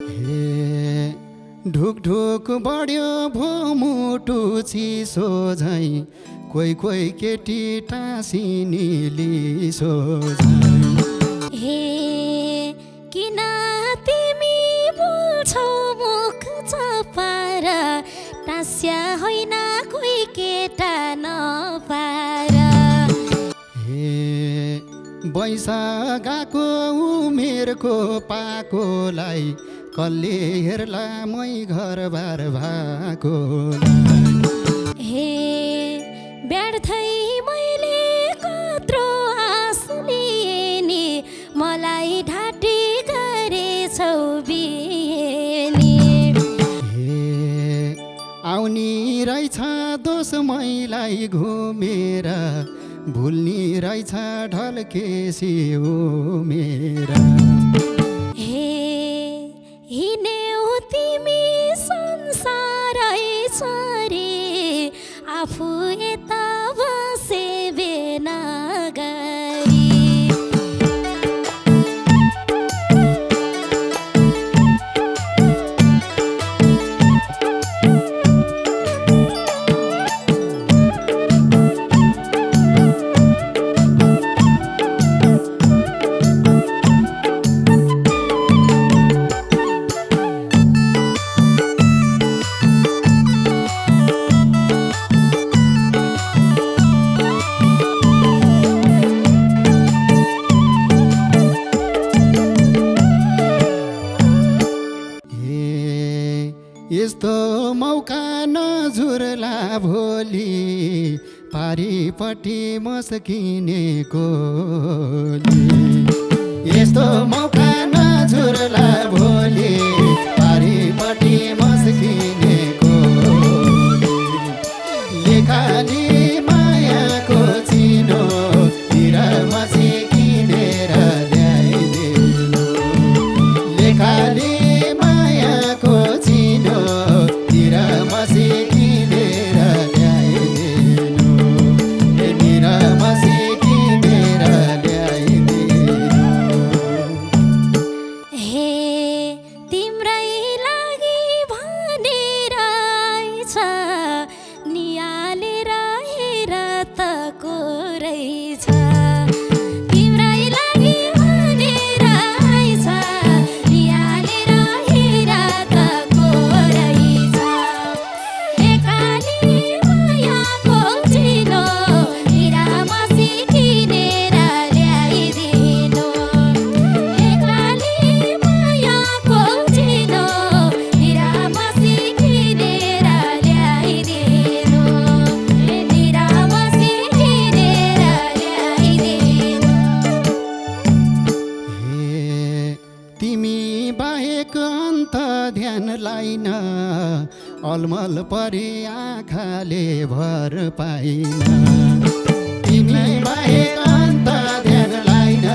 हे ढुक ढुक बढ्यो भो मुटु चिसो झैँ कोही कोही केटी टाँसिनी लिसो झैँ। हे किन तिमी बोल्छौ मुख चपार टास्या होइन कोही केटा नपार। हे बैशाखाको उमेरको पाकोलाई कसले हेर्ला मै घरबार भएकोलाई। हे व्यर्थै मैले कत्रो आश लिएँ नि मलाई ढाँटी गरेछौ बिहेनी। हे आउने रहेछ दोष मैलाई घुमेर भुल्ने रहेछ ढल्केसी उमेर। हे हिँड्यौ तिमी संसारै छरे आफू यता बसे बेना गरी। यस्तो मौका नझुर्ला भोलि पारिपट्टि मस्किने कोली। यस्तो मौका नझुर्ला भोलि पारिपट्टि मस्किने कोली। लेखाली मायाको चिनो तिर मसी किनेर ल्याइदिनु। लेखाली अलमल परी आँखाले भर पाइन। तिमी बाहेक अन्त ध्यान लाइन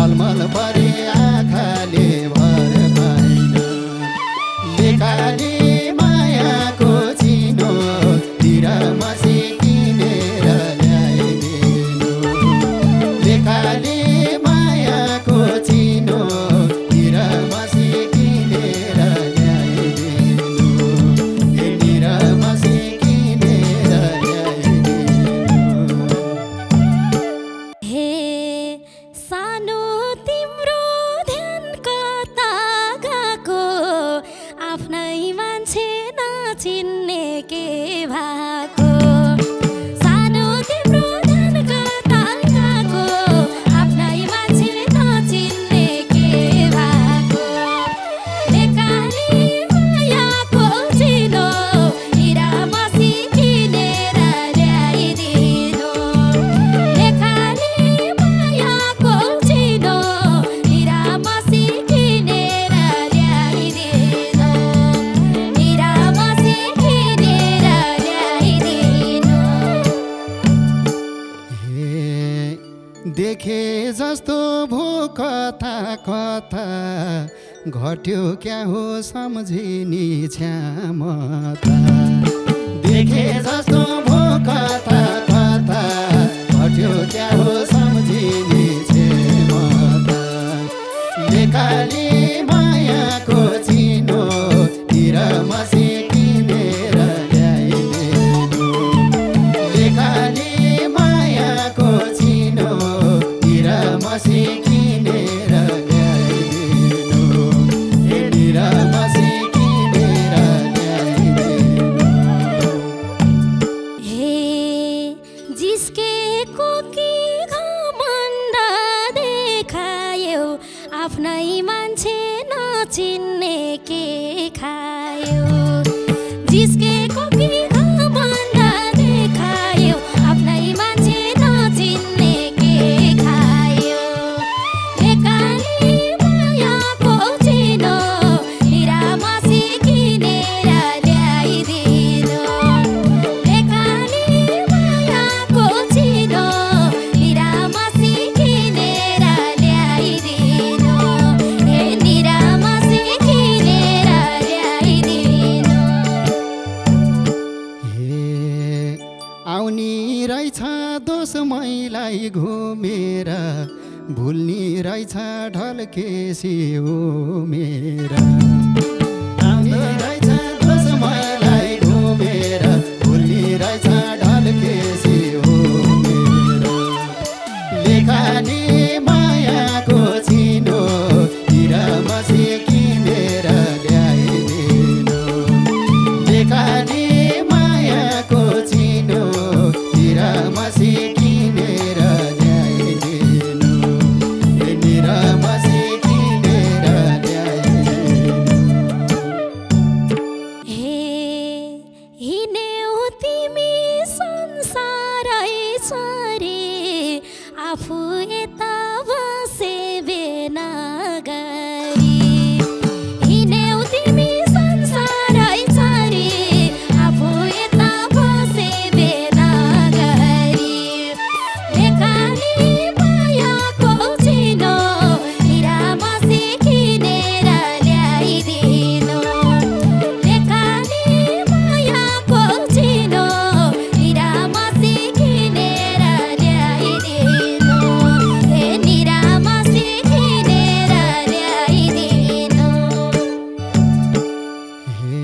अलमल परी आँखाले भर पाइन। लेखाली मायाको चिनो तिर मसी किनेर ल्याइदिनु। लेखाली मायाको चिनो तिर मसी किनेर चिन्ने के भएको। सानो तिम्रो ध्यानको ताकाको आफ्नै मान्छे नचिन्ने के भएको। लेखाली मायाको चिनो हिरा मसी किनेर ल्याइदिनु। लेखाली मायाको चिनो हिरा मसी किनेर ल्याइदिनु। हिरा देखे जस्तो भो कथा कथा घट्यो क्या हो सम्झिने क्षमता। देखे जस्तो भो कथा कथा घट्यो क्या हो सम्झिने क्षमता। लेखाली मायाको नचिन्ने के खायो जिस्केको कि भन्दा देखायो आफ्नै मान्छे नचिन्ने के खायो लेकाली मायाको चिनो निरामसी किनेर ल्याइदिनु लेकाली मायाको चिनो निरामसी किनेर ल्याइदिनु हे निरामसी किनेर ल्याइदिनु हे आउनी रहेछ दोष मैलाई घुमेर भुल्नी रहेछ ढल्केसी मेरा आउनी रहेछ दोष मैलाई घुमेर भुल्नी रहेछ ढल्केसी मेरा लेखानी मायाको चिनो हिरामसी किनेर ल्याइदिनु लेखानी मायाको चिनो हिरामसी किनेर ल्याइदिनु हे निरामसी किनेर ल्याइदिनु हे हिँड्यौ तिमी संसारै सरी आफू यता बसे बेना गरी हिँड्यौ तिमी संसारै सरी आफू यता बसे बेना गरी लेकाली मायाको चिनो निरामसी किनेर ल्याइदिनु लेकाली मायाको चिनो निरामसी किनेर ल्याइदिनु हे निरामसी किनेर ल्याइदिनु हे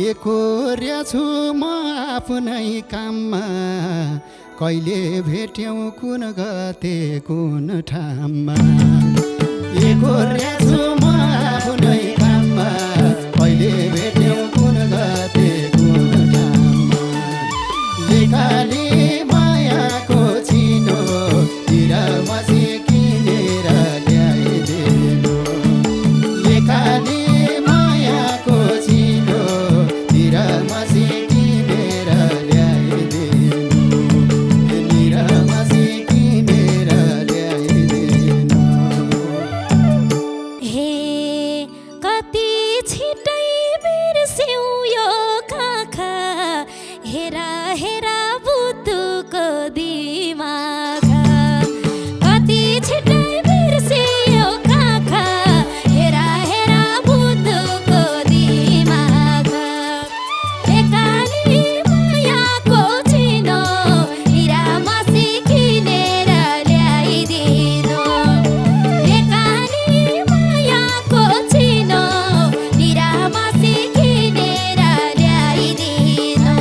एकोर्या छु म आफ्नै काममा कहिले भेट्यौँ कुन गते कुन ठाउँमा एकोर्या छु म आफ्नै काममा कहिले भेट्यौँ कुन गते कुन ठाउँमा लेखाली मायाको चिनो हिरामसी किनेर ल्याइदिनु लेखाली मायाको चिनो हिरामसी किनेर ल्याइदिनु हे निरामसी किनेर ल्याइदिनु हे कति छिटै बिर्स्यौ यो काखा हेरा हेरा बुद्धुको दिमाग कति छिटै बिर्स्यौ काखा हेरा हेरा बुद्धुको दिमाग लेकाली मायाको चिनो निरामसी किनेर ल्याइदिनु लेकाली मायाको चिनो निरामसी किनेर ल्याइदिनु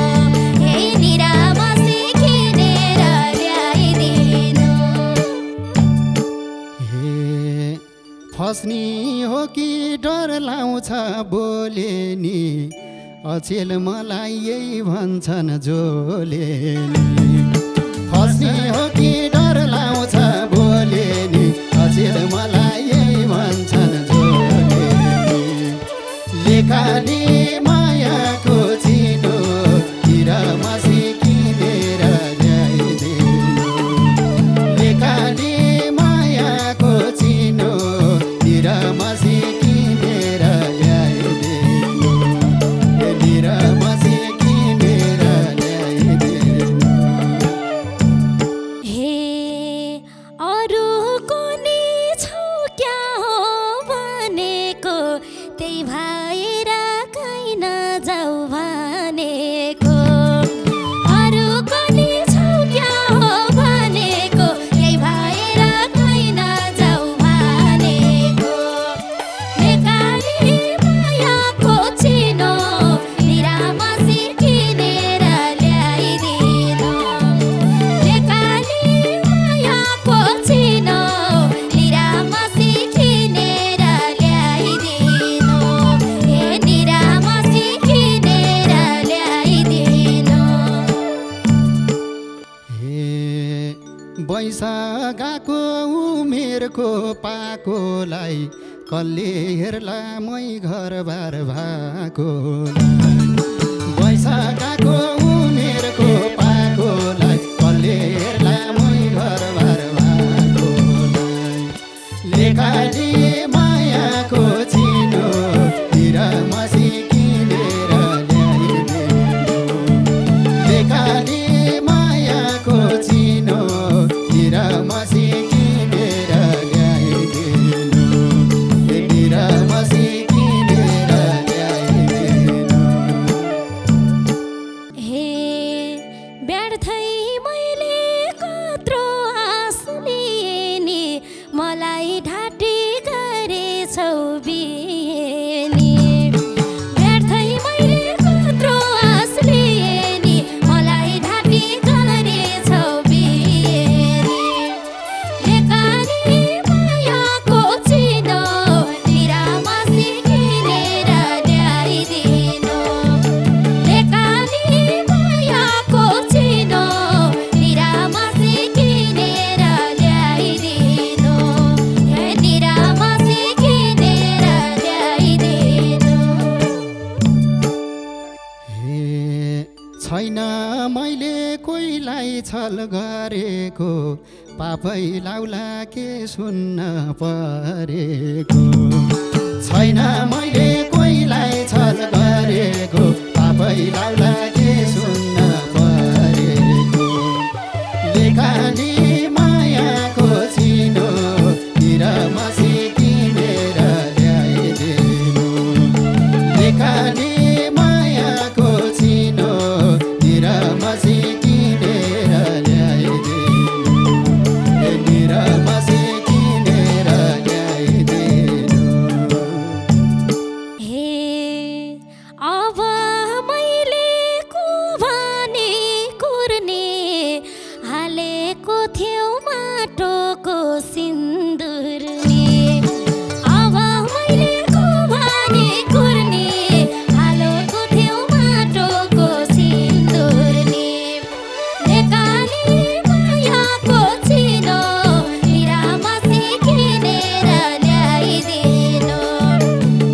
हे निरामसी किनेर ल्याइदिनु हे फस्नी हो कि डर लाउँछ बोले नि अचेल मलाई यही भन्छन् जोले नि फस्नी हो कि डर लाउँछ बोले नि अचेल मलाई यही भन्छन् जोले नि लेखाली मायाको चिनो हिरामसी किनेर ल्याइदिनु लेखाली मायाको चिनो हिरामसी किनेर ल्याइदिनु हे निरामसी किनेर ल्याइदिनु हे अरूको नि छौ क्या हो भनेको त्यही भएर कहीँ नजाऊ भनेको अरूको नि छौ क्या हो भनेको त्यही भएर कहीँ नजाऊ भनेको लेकाली मायाको चिनो निरामसी किनेर ल्याइदिनु लेकाली मायाको चिनो निरामसी किनेर ल्याइदिनु हे निरामसी किनेर ल्याइदिनु हे बैशाखाको उमेरको पाकोलाई कसले हेर्ला मै घरबार भएकोलाई वैशाखको उमेरको पाकोलाई कसले हेर्ला मै घरबार भएकोलाई लेखाले मायाको चिनो तिर मसी किनेर ल्याइदिनु लेखाले मायाको चिनो तिर मसी किनेर ल्याइदिनु तिर मसी किनेर ल्याइदिनु हे व्यर्थै मैले कत्रो आश लिएँ नि मलाई ढाँटी गरेछौ बिहे नि व्यर्थै मैले कत्रो आश लिएँ नि मलाई ढाँटी गरेछौ बिहे नि लेकाली मायाको चिनो निरामसी किनेर ल्याइदिनु लेकाली मायाको चिनो निरामसी किनेर ल्याइदिनु हे निरामसी किनेर ल्याइदिनु हे छैन मैले कोहीलाई छल गरेको पापै लाउला के सुन्न परेको छैन मैले कोहीलाई छल गरेको पापै लाउला के सुन्न परेको लेखाली मायाको चिनो तिर मसी किनेर ल्याइदिनु लेखाली मायाको चिनो तिर मसी किनेर ल्याइदिनु तिर मसी किनेर ल्याइदिनु हे अब मैले कुभाने कुर्ने हालेको थियो माटोको सिन्दुरले अब मैले कुभाने कुर्ने हालेको थियो माटोको सिन्दुरले लेकाली मायाको चिनो निरामसी किनेर ल्याइदिनु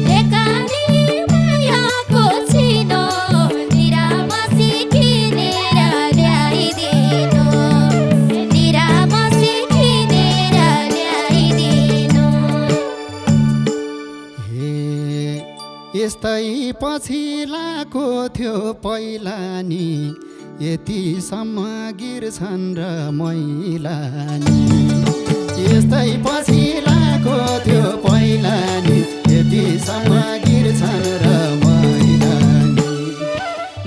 लेकाली मायाको चिनो निरामसी किनेर ल्याइदिनु निरामसी किनेर ल्याइदिनु हे यस्तै पछिलाको थियो पहिला नि यतिसम्म गिर्छन् र मैला नि यस्तै पछिलाको थियो पहिला नि यतिसम्म गिर्छन् र मैला नि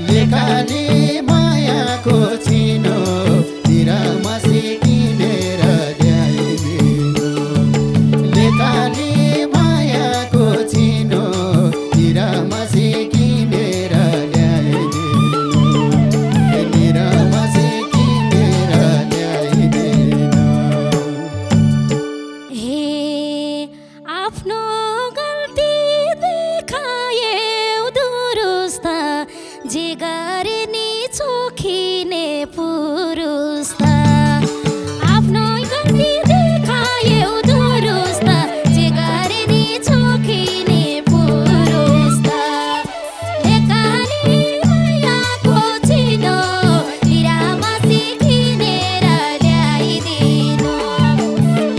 लेखाले मायाको चिनो तिर मसी किनेर ल्याइदिनु लेखाले मायाको चिनो तिर मसी किनेर ल्याइदिनु तिर मसी किनेर ल्याइदिनु हे आफ्नो गल्ती देखायौ दुरुस्त जे गरे नि चोखिने पुरुस्त आफ्नो गल्ती देखायौ दुरुस्त जे गरे नि चोखिने पुरुस्त लेकाली मायाको चिनो निरामसी किनेर ल्याइदिनु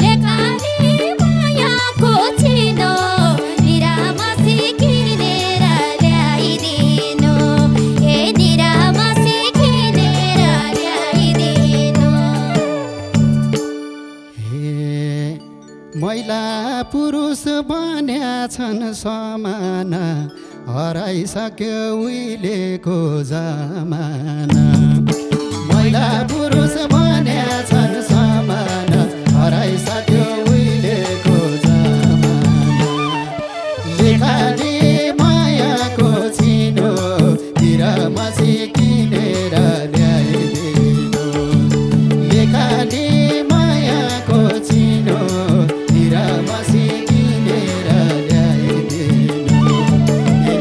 लेकाली मायाको चिनो निरामसी किनेर ल्याइदिनु हे निरामसी किनेर ल्याइदिनु हे महिला पुरुष बन्या छन् समान हराइसक्यो उहिलेको जमाना महिला पुरुष बन्या छन् समान हराइसक्यो उहिलेको जमाना लेखाले मायाको चिनो तिर मसी किनेर ल्याइदिनु लेखाले मायाको चिनो तिर मसी किनेर ल्याइदिनु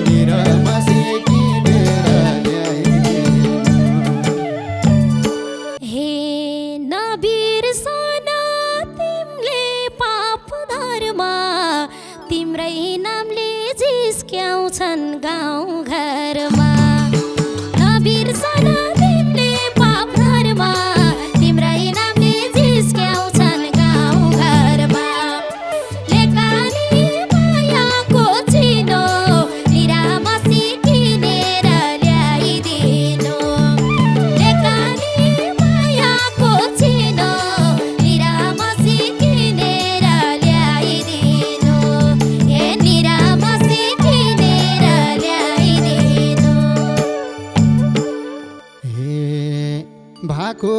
तिर मसी किनेर ल्याइदिनु हे नबिर्सन तिम्रो जिस्क्याउँछन् गाउँ घरमा नबिर्सन तिमीले पाप धर्म तिम्रै नामले जिस्क्याउँछन् गाउँ घरमा लेकानी मायाको चिनो निरामसी किनेर ल्याइदिनु लेकानी मायाको चिनो निरामसी किनेर ल्याइदिनु हे निरामसी किनेर ल्याइदिनु हे भएको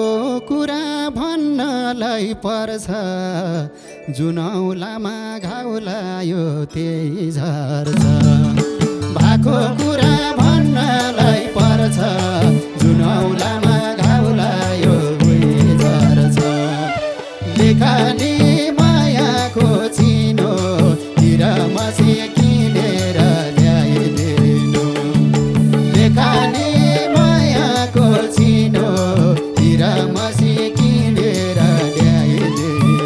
कुरा भन्नलाई पर्छ जुन औँलामा घाउ लायो त्यही झर्छ भएको कुरा भन्नलाई पर्छ जुन औँलामा घाउ लायो त्यही झर्छ लेखानी मायाको चिनो निरामसी किनेर ल्याइदिनु लेखानी मायाको चिनो निरामसी किनेर ल्याइदिनु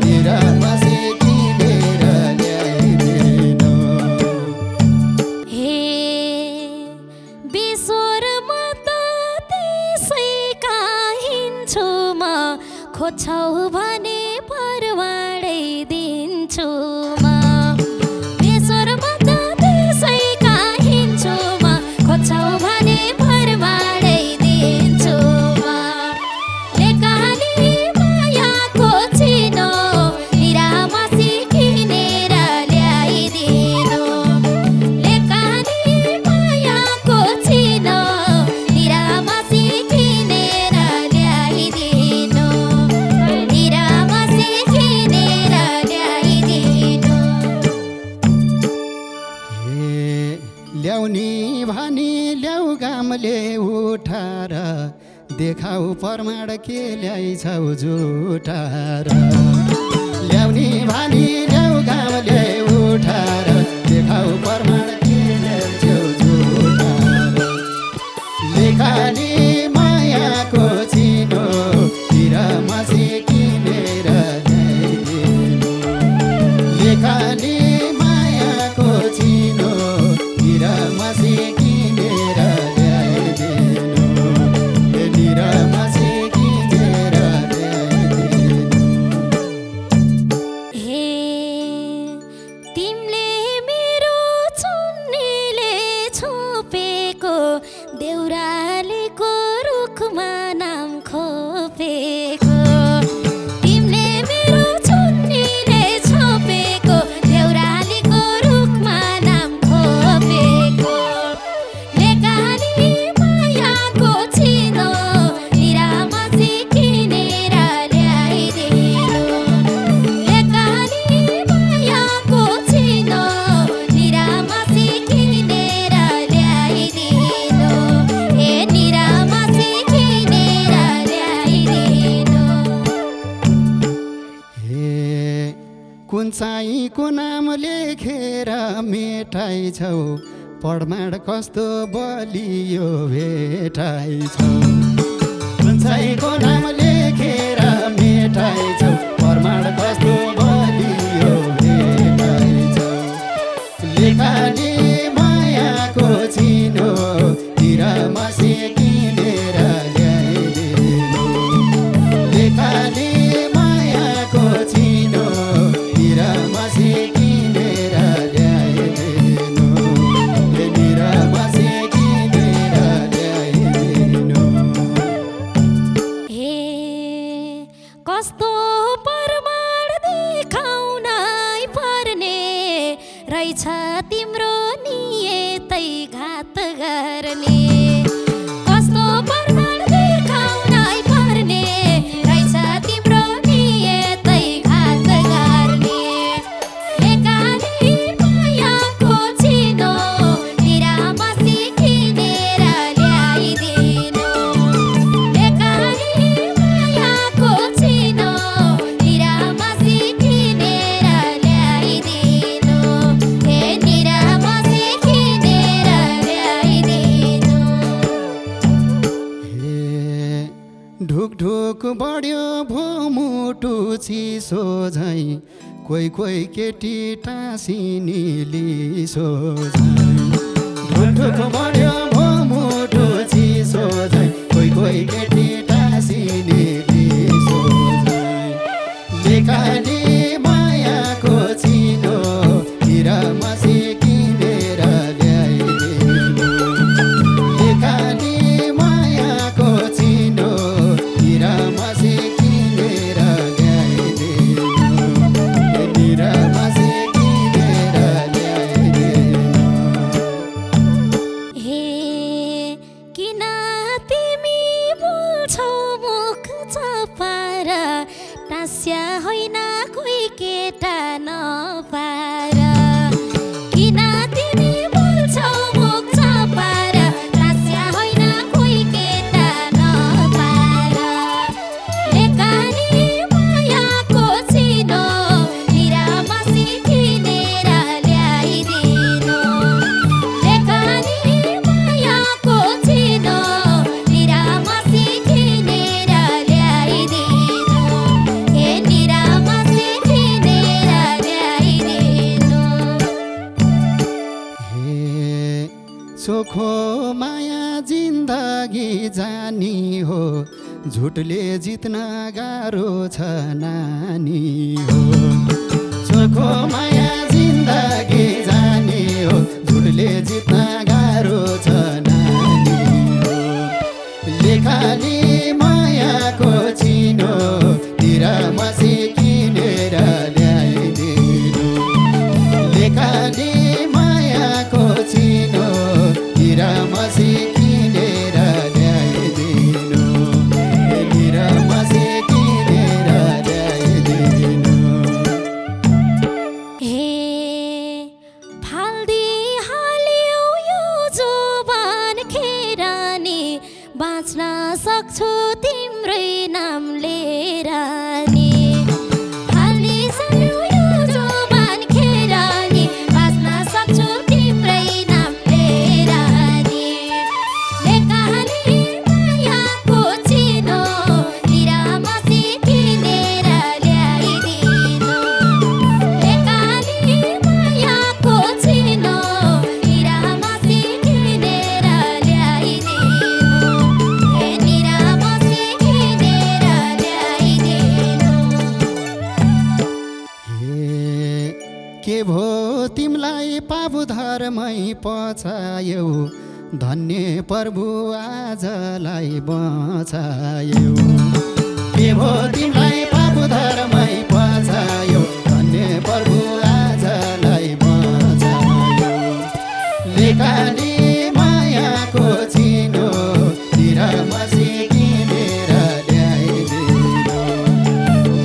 निरामसी किनेर ल्याइदिनु हे बेस्वरमा त त्यसै हिँड्छु म खोज्छौ भने परवाडै दिन्छु म बेस्वरमा त त्यसै हिँड्छु म खोज्छौ भने परवाडै दिन्छु म लेकानी मायाको चिनो निरामसी किनेर ल्याइदिनु लेकानी मायाको चिनो निरामसी किनेर ल्याइदिनु निरामसी किनेर ल्याइदिनु हे ल्याउनी भनी ल्याउ गामले उठाएर देखाउ प्रमाण के ल्याइछौ जुटाएर ल्याउनी भनी ल्याउ गामले उठाएर देखाउ प्रमाण के ल्याइछौ जुटाएर लेखानी मायाको चिनो निरामसी किनेर ल्याइदिनु लेखानी मायाको चिनो निरामसी किनेर ल्याइदिनु निरामसी किनेर ल्याइदिनु हे तिमीले मेरो चुन्नीले छोपेको देउरालीको रुखमा नाम खोपेको तिमीले मेरो चुन्नीले छोपेको देउरालीको रुखमा नाम खोपेको लेकानी मायाको चिनो निरामसी किनेर ल्याइदिनु लेकानी मायाको चिनो निरामसी किनेर ल्याइदिनु हे निरामसी किनेर ल्याइदिनु हे कुन चाहिँको नाम लेखेर मेटाइ छौ प्रमाण कस्तो बलियो भेटाइ छौ कुन चाहिँको नाम लेखेर मेटाइ छौ प्रमाण कस्तो बलियो भेटाइ छौ लेखानी मायाको चिनो निरामसी किनेर ल्याइदिनु लेखानी मायाको चिनो निरामसी किनेर ल्याइदिनु निरामसी किनेर ल्याइदिनु हे कस्तो प्रमाण देखाउनै पर्ने रहेछ तिम्रो नियतै घात गर्ने कस्तो प्रमाण देखाउनै पर्ने रहेछ तिम्रो नियतै घात गर्ने लेकानी मायाको चिनो निरामसी किनेर ल्याइदिनु लेकानी मायाको चिनो निरामसी किनेर ल्याइदिनु हे निरामसी किनेर ल्याइदिनु ढुक ढुक बढ्यो भो मुटु चिसो झैँ कोही कोही केटी टाँसिनी लिसो झैँ ढुकढुक बढ्यो मुटु चिसो झैँ कोही कोही केटी टाँसिनी लिसो झैँ लेखाली मायाको चिनो हिरा मसी किनेर ल्याइदिनु लेखाली मायाको चिनो हिरा मसी किनेर ल्याइदिनु हिरा मसी किनेर ल्याइदिनु हे किन तिमी बोल्छौ मुख चपार टास्या होइन कोही केटा नपार किन तिमी बोल्छौ मुख चपार टास्या होइन कोही केटा नपार लेकानी मायाको चिनो हिरा मसी किनेर ल्याइदिनु लेकानी मायाको चिनो हिरा मसी किनेर ल्याइदिनु हे हिरा मसी किनेर ल्याइदिनु हे चोखो माया जिन्दगी जानी हो झुटले जित्न गाह्रो छ नानी हो चोखो माया जिन्दगी जानी हो झुटले जित्न गाह्रो छ नानी हो लेखाली मायाको चिनो हिरा मसी किनेर ल्याइदिनु लेखाली मायाको चिनो हिरा मसी किनेर ल्याइदिनु हिरा मसी किनेर ल्याइदिनु हे फाल्दी हाल्यो यो जोबान खेरानी बाँच्न सक्छु तिम्रै नाम लिएर नि हालिसक्यो यो जोबान खेरानी बाँच्न सक्छु तिम्रै नाम लिएर नि लेकाली मायाको चिनो हिरा मसी किनेर ल्याइदिनु लेकाली मायाको चिनो हिरा मसी किनेर ल्याइदिनु हे हिरा मसी किनेर ल्याइदिनु हे के भो तिमलाई पापु धर्मै पछायौ धन्य प्रभु आजलाई बचायौ के भो तिमलाई पापु धर्मै पछायौ धन्य प्रभु आजलाई बचायौ लेखाली मायाको चिनो हिरा मसी किनेर ल्याइदिनु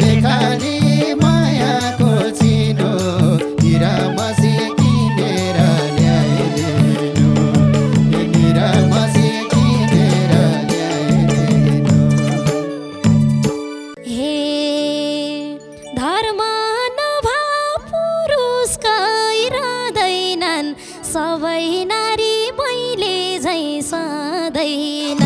लेखाली मायाको चिनो हिरा मसी किनेर ल्याइदिनु हिरा मसी किनेर ल्याइदिनु हे धर्म नभए पुरुषका इरादैनन् सबै नारी मैले झैँ सधैँ